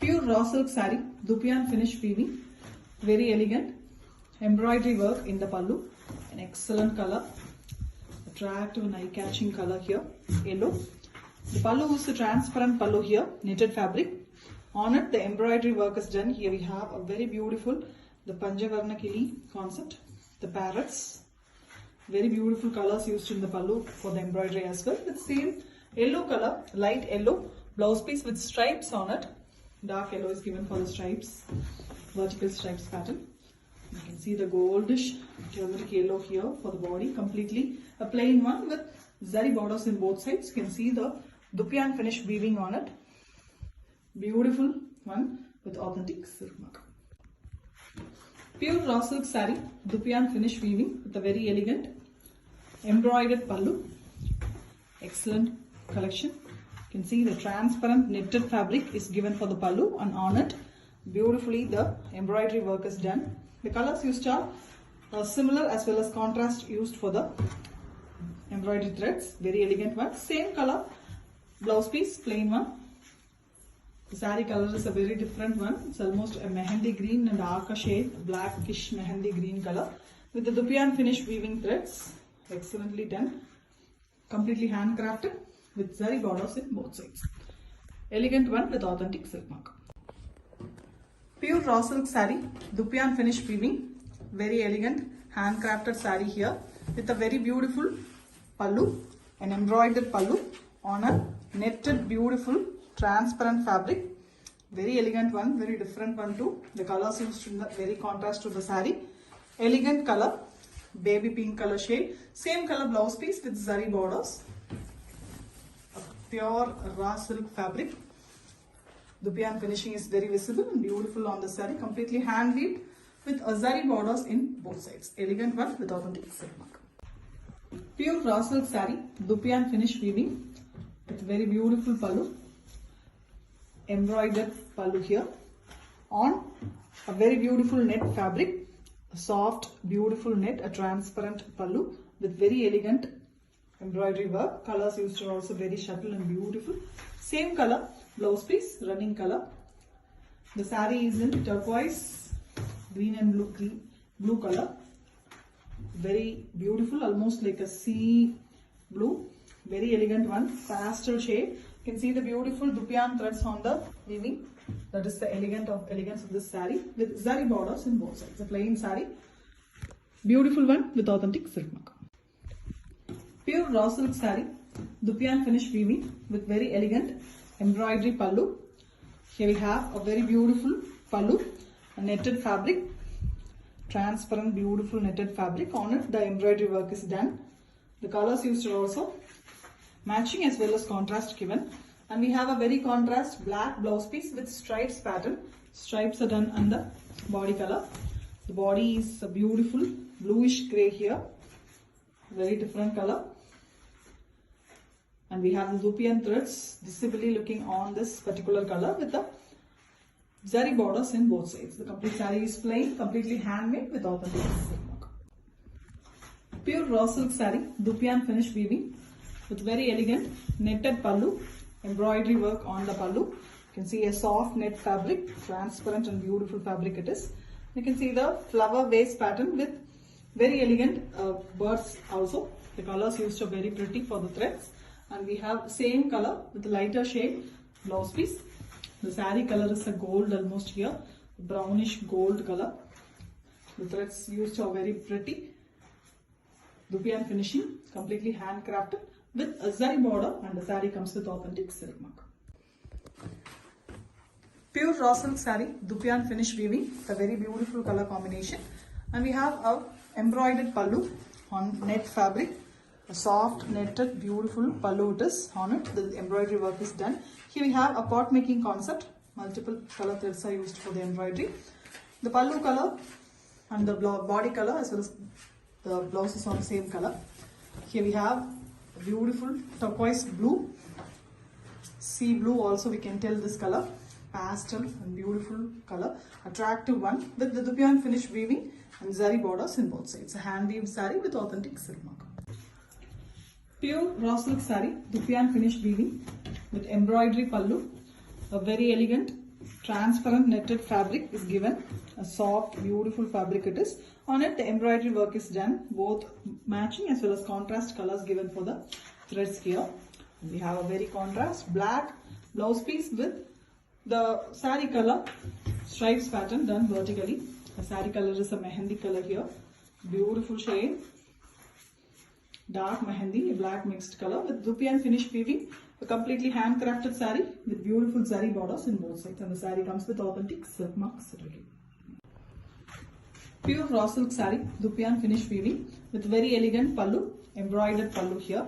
Pure raw silk saree, Dupian finish weaving, very elegant. Embroidery work in the pallu, an excellent color, attractive and eye-catching color here, yellow. The pallu is the transparent pallu here, knitted fabric. On it, the embroidery work is done. Here we have a very beautiful, the Panchavarna Kili concept, the parrots. Very beautiful colors used in the pallu for the embroidery as well. With same yellow color, light yellow, blouse piece with stripes on it. Dark yellow is given for the stripes, vertical stripes pattern. You can see the goldish turmeric yellow here for the body, completely a plain one with zari borders in both sides. You can see the Dupian finish weaving on it. Beautiful one with authentic silk mark. Pure raw silk saree, Dupian finish weaving with a very elegant embroidered pallu. Excellent collection. You can see the transparent knitted fabric is given for the pallu, and on it beautifully the embroidery work is done. The colors used are similar as well as contrast used for the embroidery threads. Very elegant one. Same color blouse piece, plain one. The saree color is a very different one. It's almost a mehendi green and darker shade, blackish mehendi green color with the Dupian finish weaving threads. Excellently done. Completely handcrafted with zari borders in both sides. Elegant one with authentic silk mark. Pure raw silk saree, Dupian finish weaving. Very elegant handcrafted saree here with a very beautiful pallu, an embroidered pallu on a netted beautiful transparent fabric. Very elegant one, very different one too. The colors used in the very contrast to the saree. Elegant color, baby pink color shade. Same color blouse piece with zari borders. A pure raw silk fabric. Dupian finishing is very visible and beautiful on the saree. Completely hand weaved with zari borders in both sides. Elegant one with authentic silk mark. Pure raw silk saree, Dupian finish weaving with very beautiful pallu. Embroidered pallu here on a very beautiful net fabric, a soft beautiful net, a transparent pallu with very elegant embroidery work. Colors used are also very subtle and beautiful. Same color blouse piece, running color. The saree is in turquoise, green and blue color. Very beautiful, almost like a sea blue. Very elegant one, pastel shade. You can see the beautiful Dupian threads on the weaving. That is the elegance of this saree with zari borders in both sides. A plain saree. Beautiful one with authentic silk mark. Pure raw silk saree, Dupian finish weaving with very elegant embroidery pallu. Here we have a very beautiful pallu, a netted fabric, transparent beautiful netted fabric. On it the embroidery work is done. The colors used are also matching as well as contrast given, and we have a very contrast black blouse piece with stripes pattern. Stripes are done on the body color. The body is a beautiful bluish grey here, very different color, and we have the Dupian threads visibly looking on this particular color with the zari borders in both sides. The complete saree is plain, completely handmade with authentic silk mark. Pure raw silk saree, Dupian finish weaving with very elegant netted pallu, embroidery work on the pallu. You can see a soft net fabric, transparent and beautiful fabric it is. You can see the flower vase pattern with very elegant birds also. The colors used are very pretty for the threads, and we have same color with lighter shade blouse piece. The saree color is a gold almost here, brownish gold color. The threads used are very pretty. Dupian finishing, completely handcrafted with a zari border, and the saree comes with authentic silk mark. Pure raw silk saree, Dupian finish weaving, a very beautiful color combination, and we have a embroidered pallu on net fabric, a soft netted beautiful pallu it is. On it the embroidery work is done. Here we have a pot making concept, multiple color threads are used for the embroidery. The pallu color and the body color as well as the blouse is on the same color. Here we have beautiful turquoise blue, sea blue also we can tell this color, pastel and beautiful color, attractive one with the Dupian finish weaving and zari borders in both sides. A hand weaved saree with authentic silk mark. Pure raw silk saree, Dupian finish weaving with embroidery pallu, a very elegant transparent netted fabric is given. A soft, beautiful fabric it is. On it, the embroidery work is done, both matching as well as contrast colors given for the threads here. We have a very contrast black blouse piece with the sari color stripes pattern done vertically. The sari color is a mehendi color here. Beautiful shade. Dark mehendi, a black mixed color with dupian finish weaving. A completely handcrafted sari with beautiful zari borders in both sides, and the sari comes with authentic silk marks. Pure raw silk sari, dupian finish weaving with very elegant pallu, embroidered pallu here.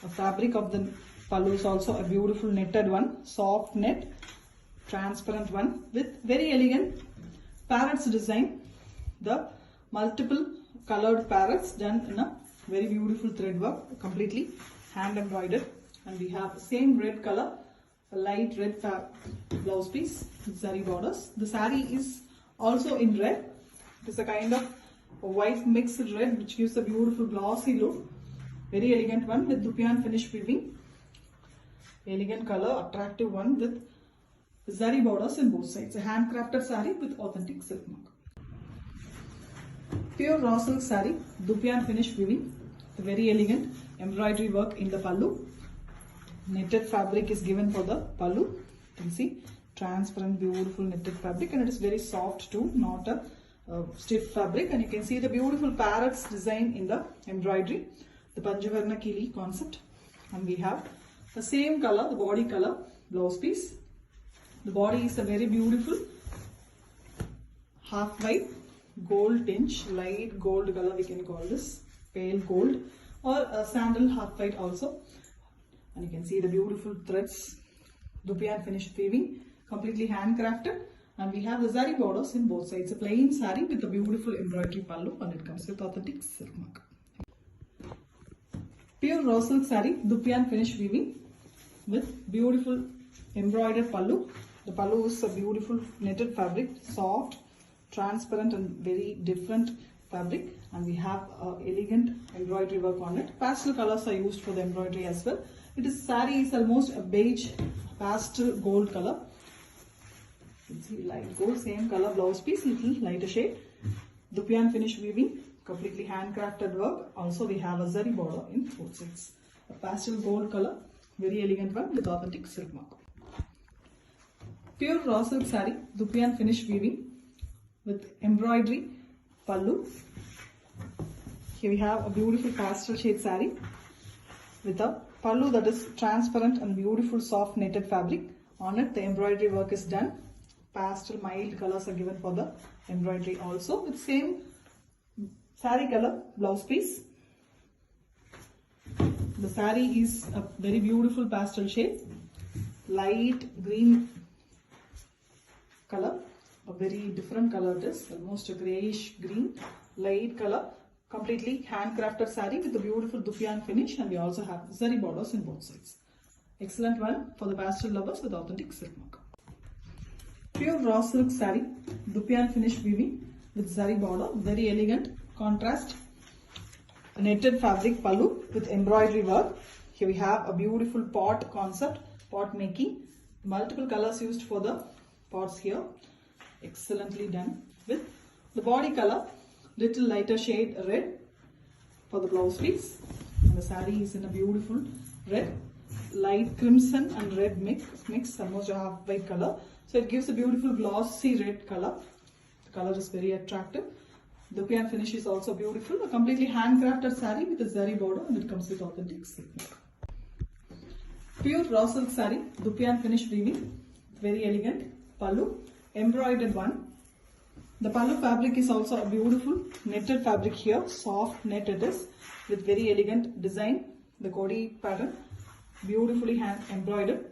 The fabric of the pallu is also a beautiful netted one, soft net, transparent one with very elegant parrots design. The multiple colored parrots done in a very beautiful thread work, completely hand embroidered. And we have the same red color, a light red blouse piece with zari borders. The sari is also in red. It is a kind of a white mixed red which gives a beautiful glossy look. Very elegant one with dupian finish weaving. Elegant color, attractive one with zari borders in both sides. A handcrafted sari with authentic silk mark. Pure raw silk sari, dupian finish weaving. The very elegant embroidery work in the pallu. Netted fabric is given for the pallu. You can see transparent, beautiful netted fabric, and it is very soft too, not a stiff fabric. And you can see the beautiful parrots design in the embroidery, the Panchavarna Kili concept. And we have the same color, the body color blouse piece. The body is a very beautiful half white gold tinge, light gold color we can call this, pale gold, or a sandal half white also. And you can see the beautiful threads, dupian finished weaving, completely handcrafted. And we have the zari borders in both sides. A plain sari with a beautiful embroidery pallu, and it comes with authentic silk mark. Pure raw silk sari, dupian finished weaving with beautiful embroidered pallu. The pallu is a beautiful netted fabric, soft, transparent and very different fabric. And we have elegant embroidery work on it. Pastel colors are used for the embroidery as well. It is sari is almost a beige pastel gold color. You can see light gold, same color blouse piece, little lighter shade. Dupian finish weaving, completely handcrafted work. Also we have a zari border in both sides. A pastel gold color, very elegant one with authentic silk mark. Pure raw silk sari, dupian finish weaving with embroidery pallu. Here we have a beautiful pastel shade sari with a pallu that is transparent and beautiful soft netted fabric. On it the embroidery work is done. Pastel mild colors are given for the embroidery also with same sari color blouse piece. The sari is a very beautiful pastel shade, light green color, a very different color it is, almost a greyish green, light color. Completely handcrafted sari with a beautiful dupian finish, and we also have zari borders in both sides. Excellent one for the pastel lovers with authentic silk mark. Pure raw silk sari, dupian finish weaving with zari border, very elegant contrast. Netted fabric pallu with embroidery work. Here we have a beautiful pot concept, pot making. Multiple colors used for the pots here. Excellently done with the body color. Little lighter shade red for the blouse piece, and the sari is in a beautiful red, light crimson and red mix, almost a half white color. So it gives a beautiful glossy red color. The color is very attractive. The dupian finish is also beautiful. A completely handcrafted sari with a zari border, and it comes with authentic silk. Pure raw silk sari, dupian finish weaving, very elegant pallu, embroidered one. The pallu fabric is also a beautiful netted fabric here, soft net it is with very elegant design. The Kodi pattern, beautifully hand embroidered,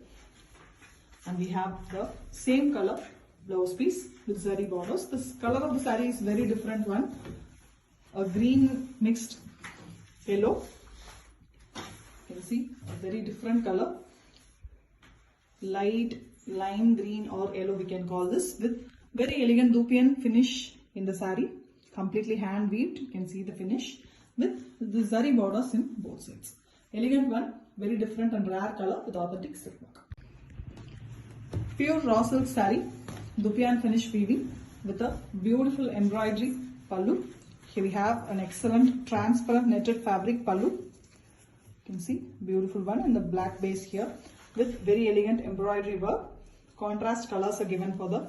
and we have the same color blouse piece with zari borders. The color of the sari is very different one, a green mixed yellow. You can see a very different color, light lime green or yellow we can call this, with very elegant dupian finish in the sari, completely hand weaved. You can see the finish with the zari borders in both sides. Elegant one, very different and rare color with authentic silk mark. Pure raw silk saree, dupiyan finish weaving with a beautiful embroidery pallu. Here we have an excellent transparent netted fabric pallu. You can see beautiful one and the black base here with very elegant embroidery work. Contrast colors are given for the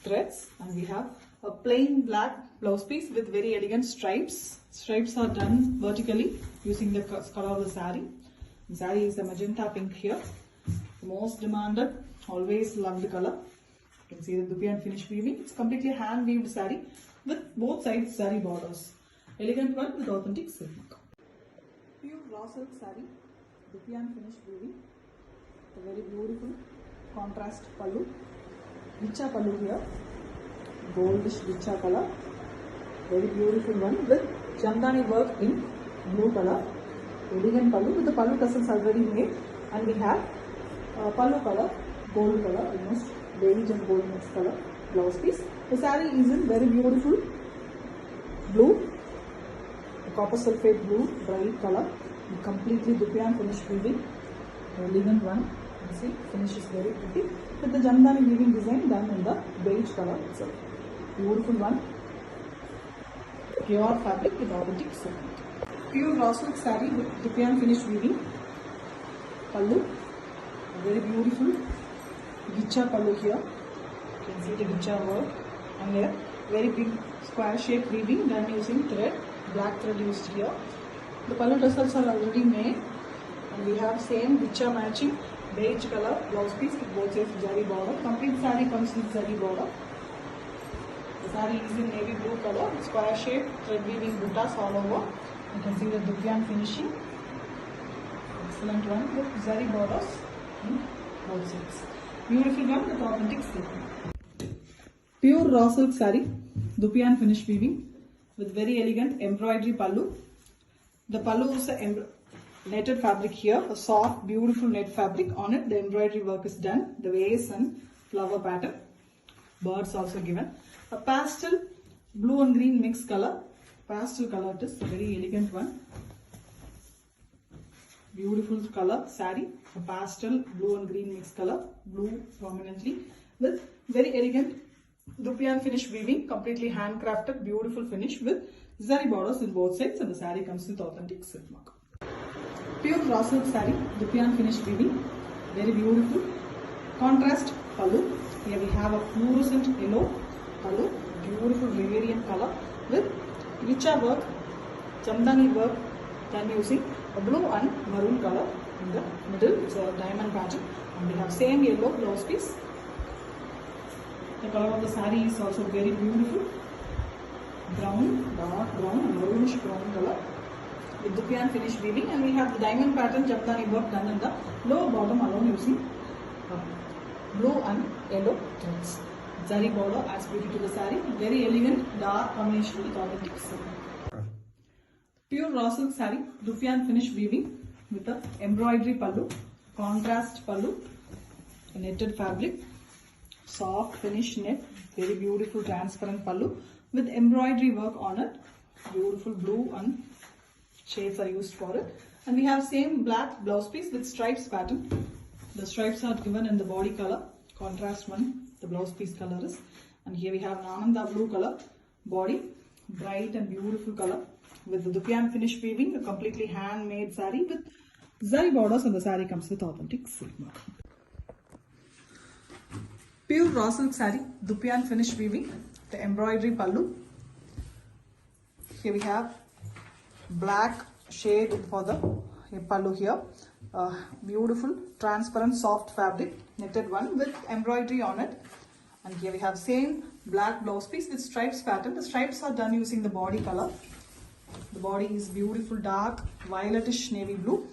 threads, and we have a plain black blouse piece with very elegant stripes. Stripes are done vertically using the color of the saree. The saree is the magenta pink here. The most demanded, always loved color. You can see the dupiyan finish weaving. It's completely hand weaved saree with both sides saree borders. Elegant one with authentic silk mark. Pure raw silk saree, dupiyan finish weaving. A very beautiful contrast pallu. Richa pallu here. Goldish richa color. Very beautiful one with jamdani work in blue color. Elegant pallu with the pallu tassels already made, and we have pallu color, gold color, almost beige and gold mixed color blouse piece. The saree is in very beautiful blue, copper sulphate blue, bright color, completely dupiyan finish weaving. Elegant one. You see, finish is very pretty with the jamdani weaving design done in the beige color itself. Beautiful one. Pure fabric with authentic silk. Pure raw silk saree with dupiyan finish weaving. Pallu. Very beautiful gicha pallu here. You can see the gicha work, and here very big square shape weaving done using thread. Black thread used here. The pallu tassels are already made, and we have same gicha matching beige color blouse piece with both sides zari border. Complete saree comes with zari border. The saree is in navy blue color, square shape, thread weaving buttas all over. You can see the dupiyan finishing. Excellent one with zari borders in both sides. Beautiful one with authentic silk. Pure raw silk saree, dupiyan finish weaving with very elegant embroidery pallu. The pallu is a netted fabric here, a soft, beautiful net fabric. On it, the embroidery work is done, the vase and flower pattern. Birds also given. A pastel blue and green mixed color. Pastel color, it is a very elegant one. Beautiful color saree. A pastel blue and green mixed color. Blue prominently with very elegant dupiyan finish weaving. Completely handcrafted, beautiful finish with zari borders in both sides, and the saree comes with authentic silk mark. Pure raw silk saree, dupiyan finish weaving. Very beautiful. Contrast pallu. Here we have a fluorescent yellow pallu, beautiful Bavarian color with richa work, jamdani work done using a blue and maroon color in the middle. It's a diamond pattern, and we have same yellow blouse piece. The color of the saree is also very beautiful. Brown, dark brown and maroonish brown color with dupiyan finish weaving, and we have the diamond pattern jamdani work done in the lower bottom alone using blue and yellow threads. Zari border adds beauty to the saree. Very elegant dark combination with authentic silk. Pure raw silk saree, dupiyan finish weaving with the embroidery pallu, contrast pallu, a netted fabric, soft finish net, very beautiful transparent pallu with embroidery work on it. Beautiful blue and shades are used for it, and we have same black blouse piece with stripes pattern. The stripes are given in the body color, contrast one, the blouse piece color is, and here we have an Ananda blue color body, bright and beautiful color with the dupiyan finish weaving, a completely handmade saree with zari borders, and the saree comes with authentic silk mark. Pure raw silk saree, dupiyan finish weaving, the embroidery pallu. Here we have black shade for the pallu here. Beautiful transparent soft fabric knitted one with embroidery on it, and here we have same black blouse piece with stripes pattern. The stripes are done using the body color. The body is beautiful dark violetish navy blue,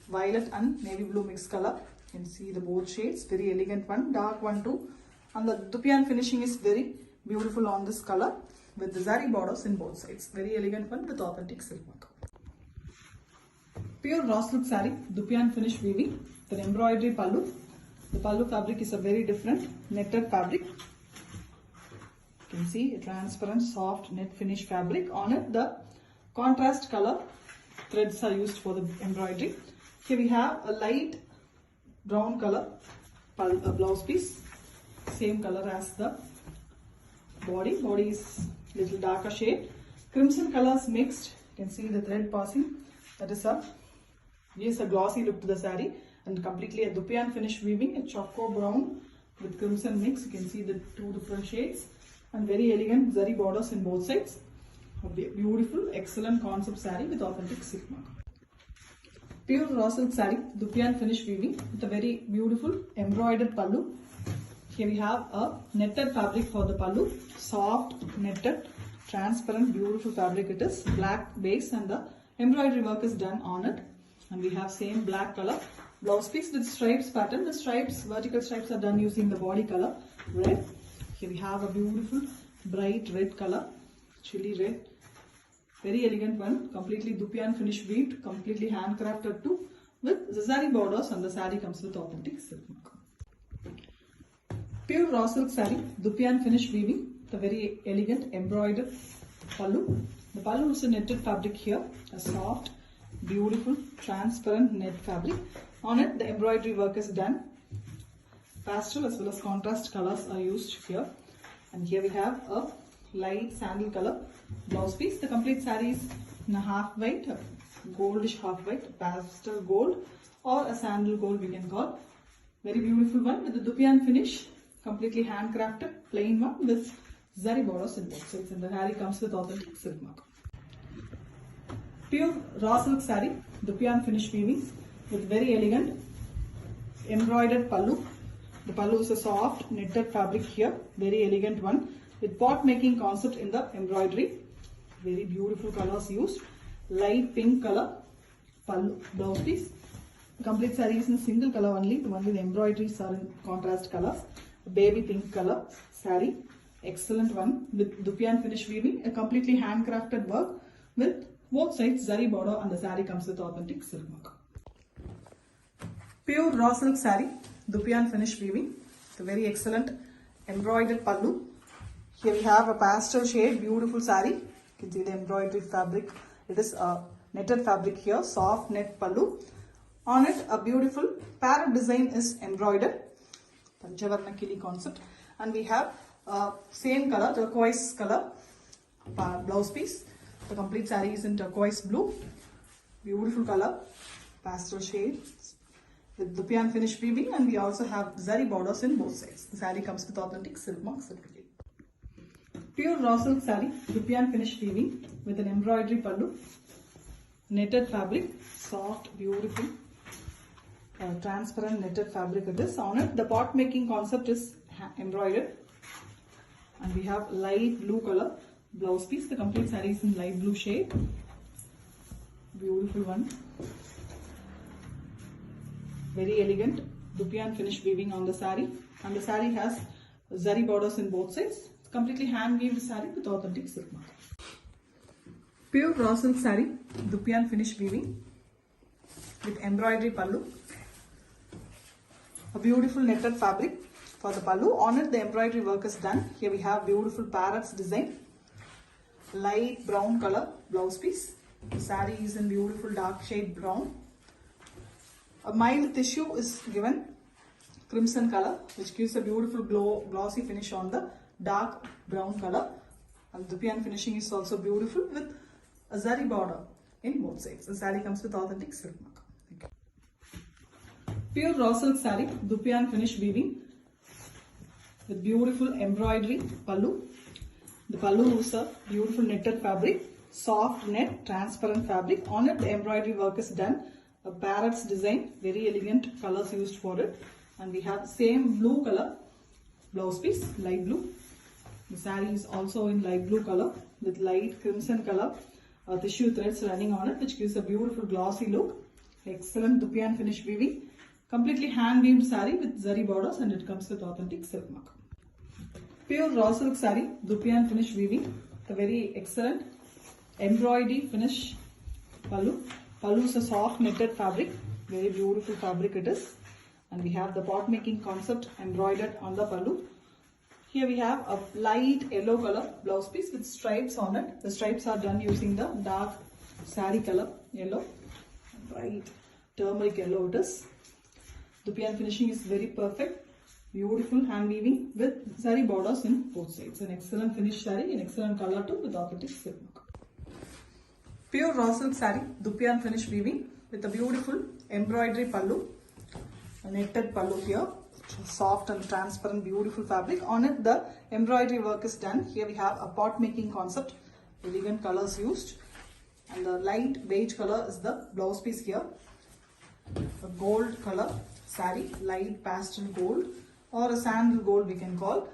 violet and navy blue mixed color. You can see the both shades, very elegant one, dark one too, and the dupiyan finishing is very beautiful on this color with the zari borders in both sides. Very elegant one with authentic silk mark. Pure raw silk saree, dupiyan finish weaving, the embroidery pallu. The pallu fabric is a very different netted fabric. You can see a transparent soft net finish fabric. On it the contrast color threads are used for the embroidery. Here we have a light brown color blouse piece, same color as the body. Body is little darker shade. Crimson colors mixed. You can see the thread passing. That is gives a glossy look to the saree, and completely a dupian finish weaving, a choco brown with crimson mix. You can see the two different shades, and very elegant zari borders in both sides. A beautiful, excellent concept saree with authentic silk mark. Pure raw silk saree, dupian finish weaving with a very beautiful embroidered pallu. Here we have a netted fabric for the pallu, soft, netted, transparent, beautiful fabric it is, black base, and the embroidery work is done on it. And we have same black color blouse piece with stripes pattern. The stripes, vertical stripes are done using the body color, red. Here we have a beautiful bright red color, chili red. Very elegant one, completely dupian finish weaved, completely handcrafted too, with zari borders, and the saree comes with authentic silk mark. Pure raw silk saree, dupian finish weaving, the very elegant embroidered pallu. The pallu is a netted fabric here, a soft, beautiful, transparent net fabric. On it, the embroidery work is done. Pastel as well as contrast colors are used here. And here we have a light sandal color blouse piece. The complete saree is in a half white, a goldish half white, pastel gold, or a sandal gold we can call. Very beautiful one with the dupian finish, completely handcrafted, plain one with zari borders in both sides, and the saree comes with authentic silk mark. Pure raw silk saree, dupian finish weaving with very elegant embroidered pallu. The pallu is a soft knitted fabric here, very elegant one with pot making concept in the embroidery. Very beautiful colors used. Light pink color pallu blouse piece. The complete saree is in single color only. The one with embroideries are in contrast colors. Baby pink color saree, excellent one with dupian finish weaving, a completely handcrafted work with both sides zari border, and the saree comes with authentic silk mark. Pure raw silk saree, dupian finish weaving, the very excellent embroidered pallu. Here we have a pastel shade, beautiful saree. You can see the embroidery fabric. It is a netted fabric here, soft net pallu. On it, a beautiful parrot design is embroidered, Panchavarna Kili concept, and we have same color, turquoise color blouse piece. The complete saree is in turquoise blue, beautiful color, pastel shades with dupian finish weaving, and we also have zari borders in both sides. The saree comes with authentic silk mark certificate. Pure raw silk saree, dupian finish weaving with an embroidery pallu, netted fabric, soft, beautiful, transparent netted fabric it is. On it, the pot making concept is embroidered, and we have light blue color blouse piece. The complete saree is in light blue shade, beautiful one, very elegant dupian finish weaving on the saree, and the saree has zari borders in both sides. Completely hand weaved saree with authentic silk mark. Pure raw silk saree, dupian finish weaving with embroidery pallu, a beautiful netted fabric for the pallu. On it, the embroidery work is done. Here we have beautiful parrots design, light brown color blouse piece. The saree is in beautiful dark shade brown. A mild tissue is given, crimson color, which gives a beautiful glossy finish on the dark brown color. And the dupian finishing is also beautiful with a zari border in both sides. The saree comes with authentic silk mark. Thank you. Pure raw silk saree, dupian finish weaving with beautiful embroidery pallu. The pallu is a beautiful netted fabric, soft net, transparent fabric. On it, the embroidery work is done. A parrot's design, very elegant colors used for it. And we have same blue color blouse piece, light blue. The saree is also in light blue color with light crimson color tissue threads running on it, which gives a beautiful glossy look. Excellent dupian finish weaving, completely hand weaved saree with zari borders, and it comes with authentic silk mark. Pure raw silk saree, dupian finish weaving, the very excellent embroidery finish pallu. Pallu is a soft knitted fabric, very beautiful fabric it is, and we have the pot making concept embroidered on the pallu. Here we have a light yellow color blouse piece with stripes on it. The stripes are done using the dark saree color yellow, bright turmeric yellow it is. Dupian finishing is very perfect. Beautiful hand weaving with zari borders in both sides. An excellent finish saree, an excellent color too with authentic silk work. Pure raw silk saree, dupiyan finish weaving with a beautiful embroidery pallu, a netted pallu here, soft and transparent beautiful fabric. On it the embroidery work is done. Here we have a pot making concept, elegant colors used, and the light beige color is the blouse piece here. A gold color saree, light pastel gold or a sandal gold we can call.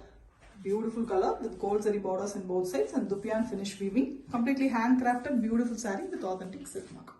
Beautiful color with gold zari borders in both sides and dupiyan finish weaving. Completely handcrafted beautiful saree with authentic silk mark.